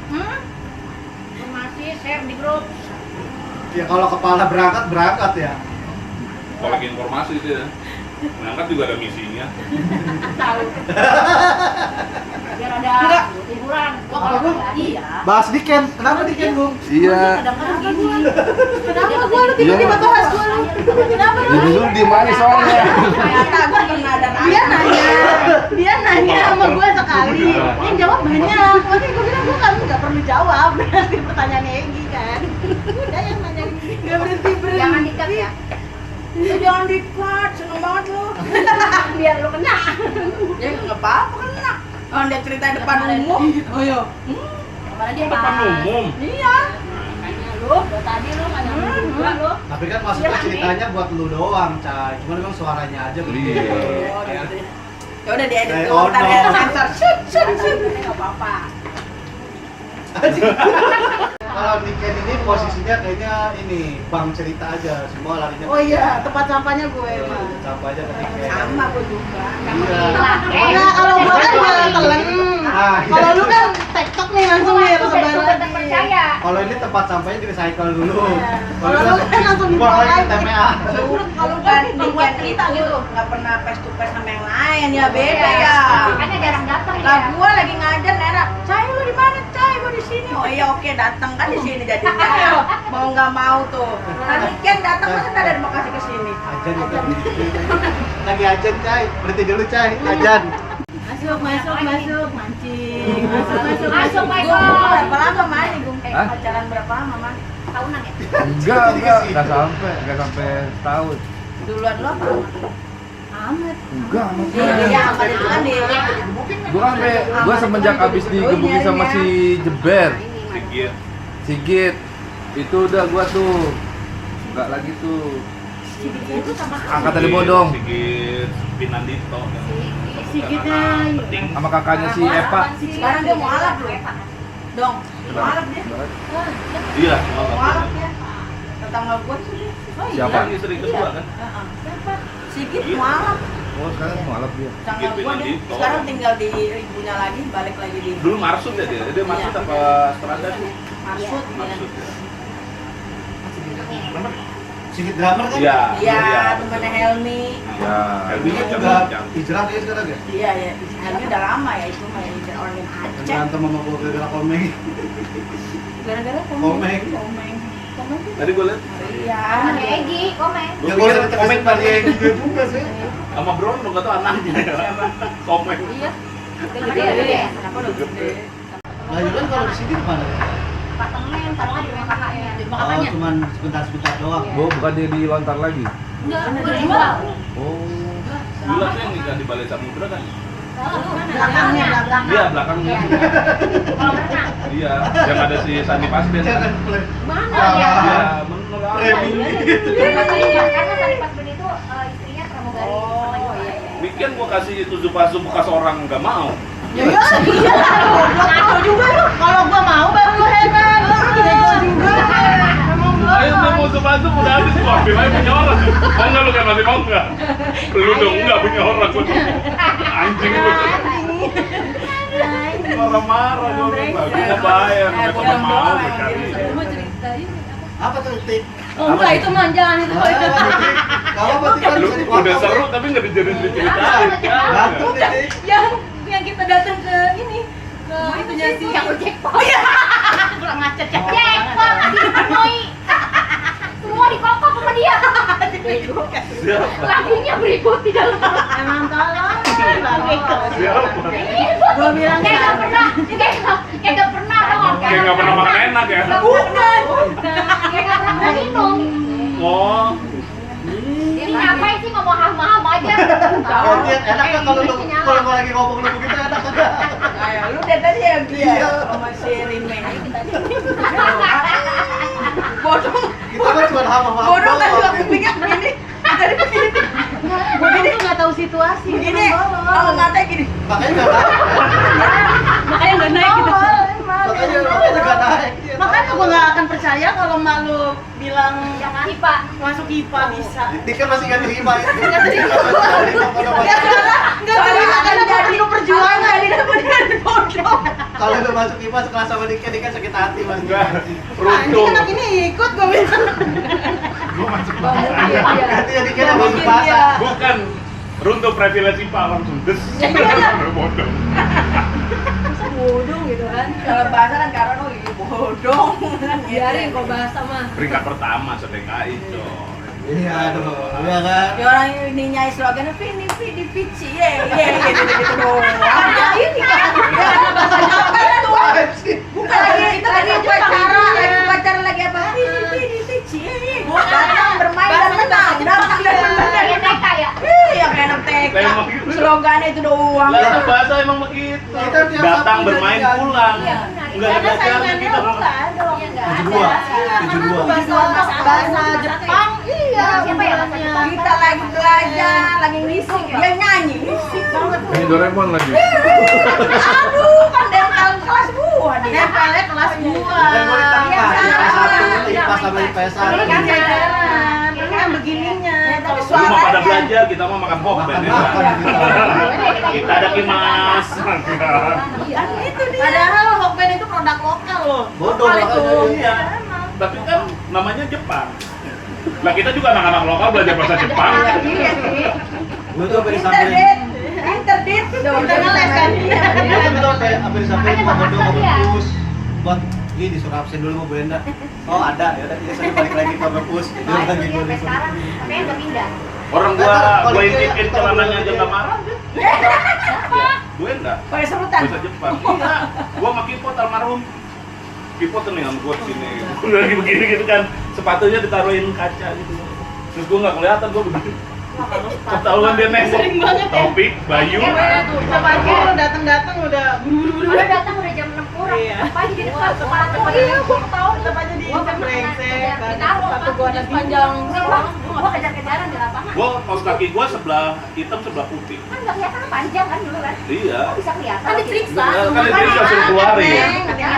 Informasi share di grup. Ya kalau kepala berangkat ya. Kalau lagi informasi itu ya. Berangkat juga ada misinya. Tahu. Biar ada hiburan. Gua Apa, kalau Bung? iya. Bahas Diken, kenapa Diken, Bung? Iya. Kadang-kadang gini. Kenapa gua lu tiba-tiba bahas gua lu? Kenapa lu? Jadi dulu di mana soalnya? Ternyata gua pernah ada Dia nanya sama gua sekali. Yang jawab banyak. Makanya gua bilang gua kan nggak perlu jawab. Berarti pertanyaannya Egi kan. Udah yang nanya nggak berhenti. Jangan dikat ya. Lu jangan di-cut, seneng banget lu. Biar lu kena. Ya nggak apa-apa kan enak. Kalau dia cerita depan umum. Oh iya. Kemarin dia Depan umum. Iya. Makanya lu, tadi lu nggak nyambung juga lu. Tapi kan maksudnya ceritanya buat lu doang, Cai. Cuman memang suaranya aja gede. Iya. Oh, gitu. Ya udah diedit Eh, tuh, oh, ntar no. ya sensor. Shut. Enggak apa-apa. Kalau Diken ini posisinya kayaknya ini bang cerita aja, semua larinya. Oh iya, tempat sampahnya gue mah. Sampai aja ke Diken. Sama gua juga. Iya. Nah, kalau gua kan malah telan. Ah, iya. Kalau lu kan TikTok nih langsung nih Aku sebar udah lagi. terpercaya. Kalau ini tempat sampahnya di recycle dulu. Kalau lu kan langsung dibuang dibuang lagi lagi. TPA. Kalau kan dibuat cerita gitu, nggak pernah face to face sama yang lain ya beda ya. Makanya jarang datang Lah ya. gua lagi ngajar Nera, Cai lu di mana Cai? Gua di sini. Oh iya oke datang kan di sini jadinya. Mau nggak mau tuh. Nanti Ken datang masa nggak dari Bekasi ke sini. Ajan itu. Lagi ajan, Cai. Berhenti dulu, Cai. Ajan. Masuk mancing. Masuk, Pak Eko. Berapa lama mani Gung? Hah? Pacaran berapa lama man? Tahunan ya? Enggak sampai setahun. Duluan lo apa? Enggak, Iya, sama dia kan di. Gua semenjak abis digebukin sama si Jeber, Sigit. Sigit, itu udah gua tuh enggak lagi tuh. Angkat tali bodong Sigit Pinandito. Sigitnya Penting. sama kakaknya si Eva. Sekarang dia mau alap loh. Dong, malap dia. Iya. Malap dia. Tetangga gua tuh dia. Oh iya. Siapa? Ini sering kedua kan? Heeh. Siapa? Sigit Iya. malap. Oh sekarang malap dia. Tetangga gua deh. Sekarang tinggal di ibunya lagi, balik lagi di Dulu Marsud ya dia. Dia Marsud Iya. apa Strada sih? Marsud dia. Marsud ya. Sigit drummer kan? Iya. Iya, temannya Helmi. Ya. Helminya juga hijrah dia sekarang ya? Iya, ya. Helmi udah lama ya itu main di orang Aceh. Berantem sama gue gara-gara komeng. Gara-gara Komeng. Komeng. Komeng tuh. Tadi gue liat Iya. Anaknya Egi, komen. Ya gue liat komen tadi yang gue juga sih. sama Bro lu nggak tahu anaknya ya. Komen. Iya. Gede. Kenapa udah gede? Nah, Yulan kalau di sini di mana? Apartemen, kalau nggak di rumah kakaknya. Di rumah Oh, kakaknya. cuman sebentar-sebentar doang. Oh bukan dia dilontar lagi. Enggak, udah dijual. Oh. Dulu tuh yang nikah di Balai Samudra kan? Belakangnya, belakang. Iya, belakangnya. Kalau berenang. Iya, yang ada si Sandi Pasben. Jangan play. Mana Ah. ya? Iya, bener lah. Premium gitu. Karena tadi pas beli itu istrinya pramugari. Oh, iya, iya. Weekend gua kasih itu zupa-zup bekas orang nggak mau. Ya iya, iya lah. Ngaco juga lu. Kalau gua mau baru lu hebat. Ngaco juga. Emang gua. Ayo dia mau zupa-zup udah habis gua ambil aja punya orang. Mau nggak lu kan masih mau nggak? Lu dong nggak punya orang gua. Anjing lu. Marah-marah gua bilang, gua nggak bayar, mereka nggak mau gua cari. Apa tuh tik? Oh enggak, itu mah jangan itu. Kalau apa tik kan Lu bisa dipotong. udah seru tapi nggak dijadiin diceritain. Gantung nih tik. Yang kita datang ke ini ke itunya si Yang jackpot. kurang macet ya. Jackpot dipenuhi. Semua dikokok sama dia. Lakinya berikut di dalam. Emang tolong. Siapa? Gua bilang Kayak nggak pernah, kayak nggak pernah dong. Kayak nggak pernah makan enak ya? Bukan. Kayak nggak pernah minum. Oh, Ini ngapain sih ngomong ham-ham aja? Oh, dia enak kan kalau lu kalau gua lagi ngomong lu begitu enak kan? Kayak lu dari tadi ya dia Iya. sama si Rime. Bodoh. Kita kan cuma hama-hama. Bodoh kan juga doang, gitu. kupingnya begini. Dari begini. Begini tuh nggak tahu situasi. Begini. Kalau matanya gini. Makanya nggak naik. Makanya nggak naik gitu. Makanya nggak naik. Iya, Makanya gua nggak akan percaya kalau mak lu bilang Jangan IPA. masuk IPA bisa. Dik kan masih ganti lima itu. Nggak terima karena gua perlu perjuangan. Bener bodoh. Kalau lu masuk IPA sekelas sama Dika, Dika sakit hati mas. enggak. Anjing Runtuh. anak ini ikut gua bilang. Gua masuk Ganti ya Dika yang masuk bahasa. Bukan runtuh privilege IPA langsung des. Bodoh. Bodoh gitu kan. Kalau bahasa kan karena oh iya bodoh. Biarin kok bahasa mah. Peringkat pertama se-DKI coy. Iya aduh, iya kan. Ya orang ini nyai slogannya Vini Vini Vici ye gitu doang. Ada ini kan. Ya bahasa Jawa itu. Bukan lagi kita lagi upacara lagi apa? Vini Vini Vici ye. Datang bermain dan menang. Datang dan menang. Kayak TK ya. Iya kayak anak TK. Emang gitu. Slogannya itu doang. Lah itu bahasa emang begitu. Kita tiap Datang Sabtu bermain jadi pulang. Iya, benar. Enggak ada Karena belajarnya saingannya kita. bukan dong. Iya enggak 72. ada. 72. Bahasa Jepang. Iya, Siapa ya bahasa Jepang? Kita lagi belajar, lagi ngisi, dia nyanyi, ngisi banget. Ini Doraemon lagi. Aduh, kan dental kelas gua dia. Nempelnya kelas gua. Dan mau ditambah Iya, IPA 1, iya. IPA sama IPS 1. Ini kan jajaran. Ini kan begininya. Tapi Lu mah pada suaranya. belajar, kita mah makan hokben ya. Makan gitu. Kita ada kimas. Kan itu dia. Padahal Hokben itu produk lokal loh. Bodoh Lokal itu. makanya. Iya. Tapi kan namanya Jepang. Lah kita juga anak-anak lokal belajar bahasa Jepang. Iya sih. Gue tuh apa disamperin. Interdit. Kita ngeles kan. Gue tuh betul apa apa disamperin Makanya sama bahasa doang dia. kampus. Buat ini disuruh absen dulu mau Bu Enda. Oh ada, ya udah kita balik lagi ke kampus. Dia Nah, lagi itu dia sampai sekarang. Tapi udah pindah. Orang gua intipin celananya aja nggak marah. Gue enggak. Pakai serutan. Bahasa Jepang. Iya. Gua sama Kipot almarhum. Kipot tuh nih yang gua sini. Gua lagi begini gitu kan. Sepatunya ditaruhin kaca gitu. Terus gua nggak kelihatan gua begini. Ketahuan dia nengok. Sering banget ya. Topik, Bayu. Iya, tuh. Sama aja datang-datang udah buru-buru. Udah datang udah jam 6 kurang. iya. Apa aja di dekat sepatu? Iya, gua tahu. Tetap aja di Gua brengsek. ditaruh Sepatu gua ada Panjang. Gua kejar-kejaran di lapangan. Gua kaos kaki gua sebelah hitam sebelah putih. Kan nggak kelihatan panjang kan dulu kan? Iya. Kok bisa kelihatan? Kan diperiksa. Kan diperiksa suruh keluarin ya.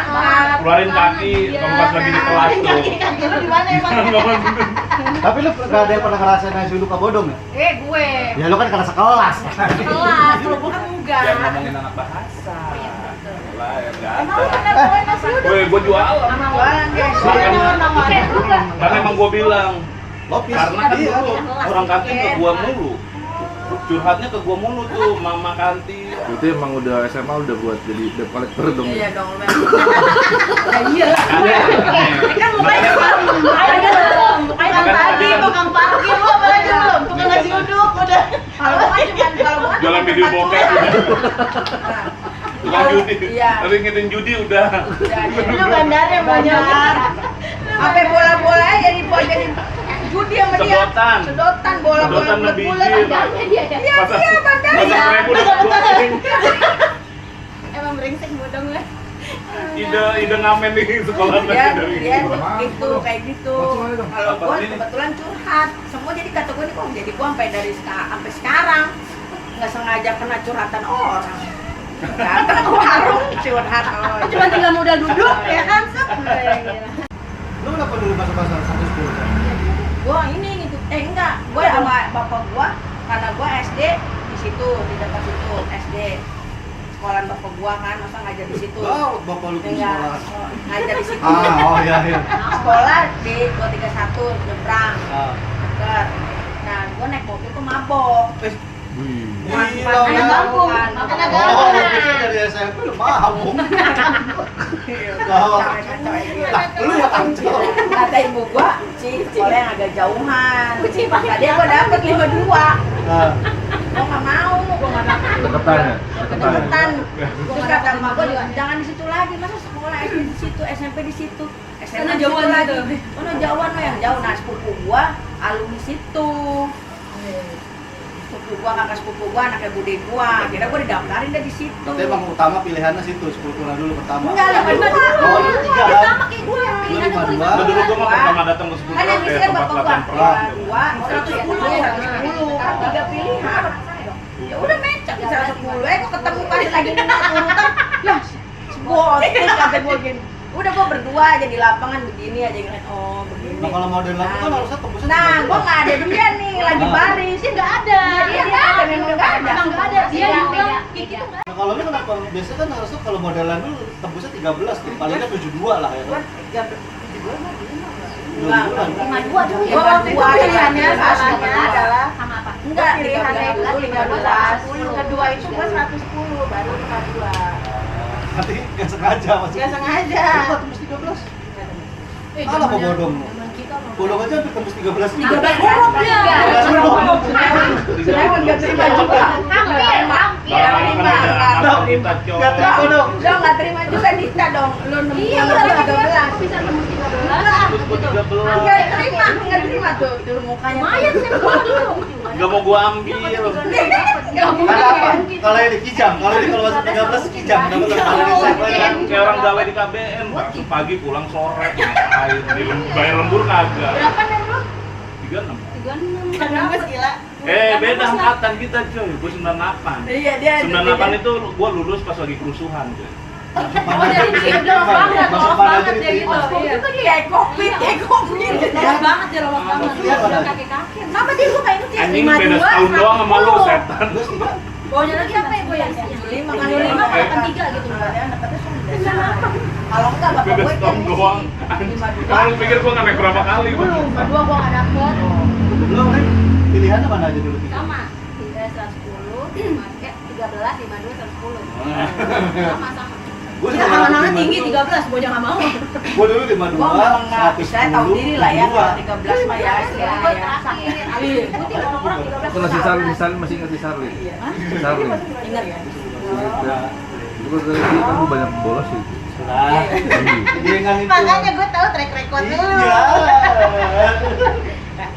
Keluarin kaki kalau pas lagi di kelas tuh. Kaki lu di mana emang? Tapi lu gak ada yang pernah ngerasain nasi uduk bodong ya? Gue Ya lu kan karena sekelas. kelas, kalau gue kan enggak. Yang ngomongin anak bahasa. Lah, ya enggak Emang lu ada. pernah bawain nasi uduk? Gue jualan. Jualan guys. Oke, juga. Karena emang gue bilang, Lopis. karena kan Iya. dulu orang kantin ke gua mulu. Curhatnya ke gua mulu tuh, mama kantin. Itu emang udah SMA udah buat jadi debt collector dong. Iya dong, lu iya lah. Kan mukanya Tukang tadi, tukang parkir, lu apa lagi belum? Tukang nasi uduk, udah. Kalau gua kan kalau gua Jualan video bokep udah. Tukang judi. Iya. Tapi ngitung judi udah. Lu bandarnya banyak. Apa bola-bola jadi judi sama dia. Sedotan. Sedotan bola-bola Sedotan bulat-bulat. lebih Bandarnya dia ada. Iya, iya, bandar. Masa 1.000 udah goting. Emang brengsek bodong lah. Ide ngamen nih sekolah Dia dari dia gua. gitu kayak gitu. Kalau gua kebetulan curhat, semua jadi kata gua ini kok jadi gua sampai sekarang nggak sengaja kena curhatan orang. Datang ke warung curhat. Cuma tinggal modal duduk ya kan? Set. Lu kenapa dulu masuk-masuk 110? Gua ini gitu. Enggak, gua sama bapak gua karena gua SD di situ, di dekat situ SD. Sekolahan bapak gua kan, masa ngajar di situ. Oh, bapak lu di Enggak, sekolah. ngajar di situ. Oh iya iya. Sekolah di 231 nyebrang Ah. dekat. Nah, gua naik mobil tuh mabok. Wih. Gila, Anak ya. kampung, anak Oh, kampung. lu pikir dari SMP lu mabuk. Lah, lu ya kacau. Kata ibu gua, Ci, sekolah yang agak jauhan. Kata dia gua dapet 52. Nah, Gua nggak mau, gua nggak dapet. Deketan ya? Deketan. Deketan. Terus kata emak gua juga, jangan di situ lagi, masa sekolah SD di situ, SMP di situ. SMA Karena di situ jauhan lagi. gitu. Oh, no, jauhan lo yang jauh. Nah, sepupu gua alumni situ. Sepupu gua, kakak sepupu gua, anaknya bude gua. Akhirnya gua didaftarin deh di situ. tapi emang utama pilihannya situ 10 bulan dulu pertama. Enggak, 52. Oh, lu 3 Dia kan? sama kayak gua yang Lu pilihan gua 52. Lu dulu gua mah pertama datang ke Kan yang bisa tempat bapak gua, latihan perang. gua 110, kan 3 pilihan. Ya udah mecak di 110, kok ketemu pas lagi nengok urutan, lah botek kata gua gini. Udah gua berdua aja di lapangan begini aja ngeliat, oh begini. Nah, kalau model lagu kan harusnya tembusnya Nah, 13. gua nggak ada dia nih, lagi baris. Dia nggak ada. Iya, nggak ada, memang nggak ada. Emang nggak ada. Dia Beda, juga beda, kayak gitu. beda. Nah, kalau lu kenapa? Biasanya kan harusnya kalau modelan dulu tembusnya 13 tuh, palingnya 72 lah ya. Gua kan? 72 mah di mana? 72 Enggak, kan? 52 dulu ya. Gua waktu itu pilihannya salahnya adalah Sama apa? enggak, Pilihannya 13 dulu 15. 10. Kedua itu gua 110, baru kedua. Nanti nggak sengaja masuk. Nggak sengaja. Kenapa tembus 13? Alah kok bodong lu? Bodong aja hampir tembus 13. 13 huruf dia. Saya nggak terima juga. Hampir, hampir. Anak kita Nggak terima dong. Lo nggak terima juga Dita dong. Lo Iya, nemu betul. 13. Bisa tembus 13. Terus gua 13. Nggak terima tuh mukanya. Lumayan sih gua dulu. Enggak mau gua ambil. Karena apa? Kalau ini kijang, kalau ini kalau masuk 13 kijang. Dapat kalau ini siapa ya? Kayak orang gawe di KBM, masuk pagi pulang sore, ngapain? Bayar lembur kagak. Berapa nih lu? 36. 36. Kenapa gila? Beda angkatan kita cuy, gua 98. Iya dia. 98 itu gua lulus pas lagi kerusuhan cuy. Oh, dari dia udah lolos banget, Masuk lolos mana banget aja dia di gitu. Iya. Kayak covid. Lolos banget dia, lolos banget. Iya, mana? Kaki-kaki. Kenapa dia gua kayak itu ya? Anjing beda setahun doang sama lu setan. Terus tiga. Bawahnya lagi apa ya gue ya? 75 kan 75 kan 3 gitu. Kalau enggak bapak Beda gue setahun doang. Kalau lu pikir gua nggak naik berapa kali gua. Berdua gue gak dapet. Lu Ren, pilihannya mana aja dulu? Sama. 3, 110, 13, 52, 110. Sama-sama. Gua Ya, anak-anak tinggi 13, bocah nggak mau. Gua dulu 52, Gua memang nggak, saya tahu diri lah ya kalau 110. 13 mah ya Gue istilahnya ya. terakhir. Abis ikutin orang-orang 13. Itu nasi Sarli masih ingat si Sarli? Sarli. Ingat ya? Itu dari dia kan gua banyak bolos sih. Nah, dengan itu. Makanya gue tahu track record lu. Iya.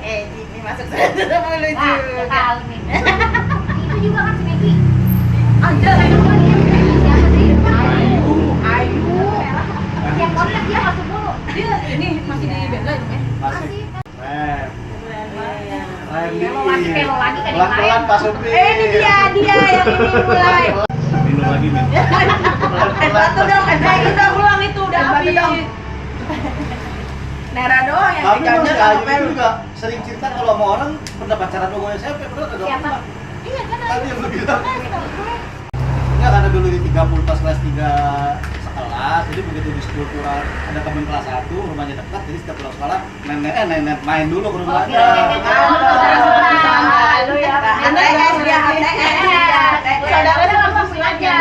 Ini masuk sama lu Nah, juga. tahu nih. Itu juga kan si Meki. Ada. Siapa sih? Ayu, lagi kan yang Pelan-pelan lain. Pak Supri. Ini dia yang ini mulai. Minum lagi, Min. Batu dong, udah pulang itu udah Batu habis. dong. Nera doang yang Tapi Mas diganjel Ayu sama itu Pel. juga sering cerita kalau sama orang pernah pacaran sama SMP, pernah ada Siapa? Iya kan Tadi yang lu bilang. Enggak, karena dulu di 30 pas kelas 3 sekelas, jadi begitu di kultural ada teman kelas 1, rumahnya dekat, jadi setiap pulang sekolah nenek main dulu ke rumah Oke, aja. lu ya. HTS dia, HTS. Saudara Udah sama langsung aja.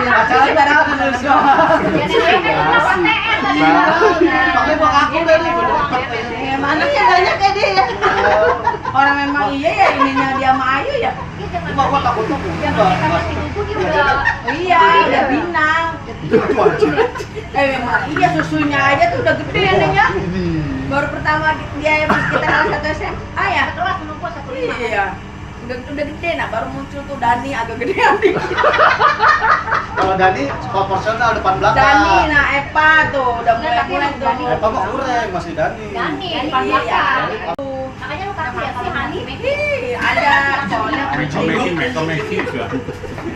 Pacaran bareng dulu semua. Ya nenek kan sama TR tadi. Makanya mau aku dari Ya, anaknya banyak ya dia ya. Orang memang iya ya ininya dia sama Ayu ya. Cuma gua takutnya Yang enggak. kita masih buku dia udah. Oh iya, udah binang. Itu aja. Memang iya susunya aja tuh udah gede ya Neng ya. Baru pertama dia pas kita kelas 1 SMA ya. Kelas menunggu 1.5. Iya. Udah gede nah baru muncul tuh Dani agak gedean dikit. Kalau Dani proporsional depan belakang. Dani nah Epa tuh udah mulai tuh. Dani. Apa mah kurang masih Dani. Dani depan Iya. belakang. Makanya lu kasih ya si Hani. Ih, ada soalnya Mekomekin ya.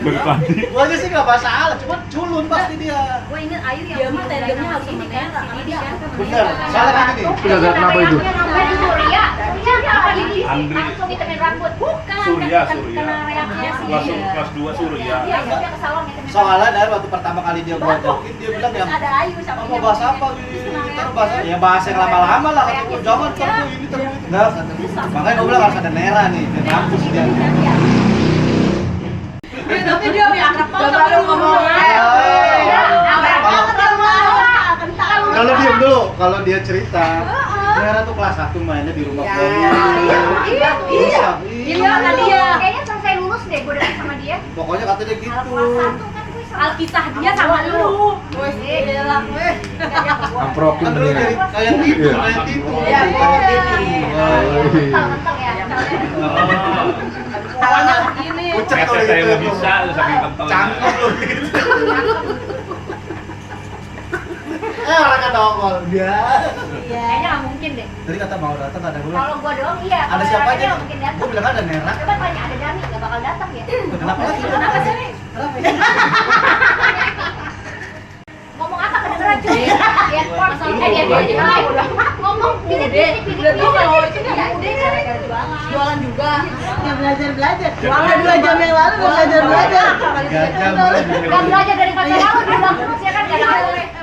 Berpadi. Gua aja sih nggak masalah, cuma culun pasti dia. Gue inget Ayu yang Dia mah tadinya harus ini sama kan Nera, si karena dia. Bener, soalnya gini nih. Itu agak kenapa itu? Namanya Surya. Surya apa di Andri. langsung ditemen rambut. Bukan. Surya, kena Surya. reaksinya si Kelas 2 Surya. Iya, dia ke salon ditemen. Soalnya dari waktu pertama kali dia gua ajakin, dia bilang yang ada Ayu sama mau bahas apa gini, ntar bahas ya bahas yang lama-lama lah, kata gua jangan terus ini terus itu. Nah, kata gua. Makanya gua bilang harus ada Nera nih, di kampus dia. Tapi dia lebih akrab banget Coba lu ngomong Kalau diem dulu, kalau dia cerita, Nera tuh kelas 1 mainnya di rumah Ya. gua. Iya, iya. Iya, tadi ya. Kayaknya selesai lulus deh gue deket sama dia. Pokoknya kata dia gitu. Kalau kelas 1 kan gue sama Alkisah dia sama lu. Wes, gila gue. Amprokin Kan dulu mendingan. jadi kayak gitu, Iya. kayak gitu. Iya, Kental ya. Awalnya begini. Pucet kalau Kata saya gitu. nggak bisa, saking kentalnya. Cangkem lu gitu. Orang kata nongol dia. Kayaknya nggak mungkin deh. Tadi kata mau datang ada gue. Kalau gua doang iya. Ada siapa aja? Nggak mungkin datang. Gue bilang ada Nera. Coba tanya ada Dani nggak bakal datang ya. Kenapa lagi? Kenapa sih? Ngomong apa kedengeran cuy? Earphone. Dia ngomong pilih-pilih. Jualan juga. Ya belajar. Jualan Udah 2 jam yang lalu belajar. Gak jam. Gak belajar dari masa lalu, dia bilang terus ya kan gak ada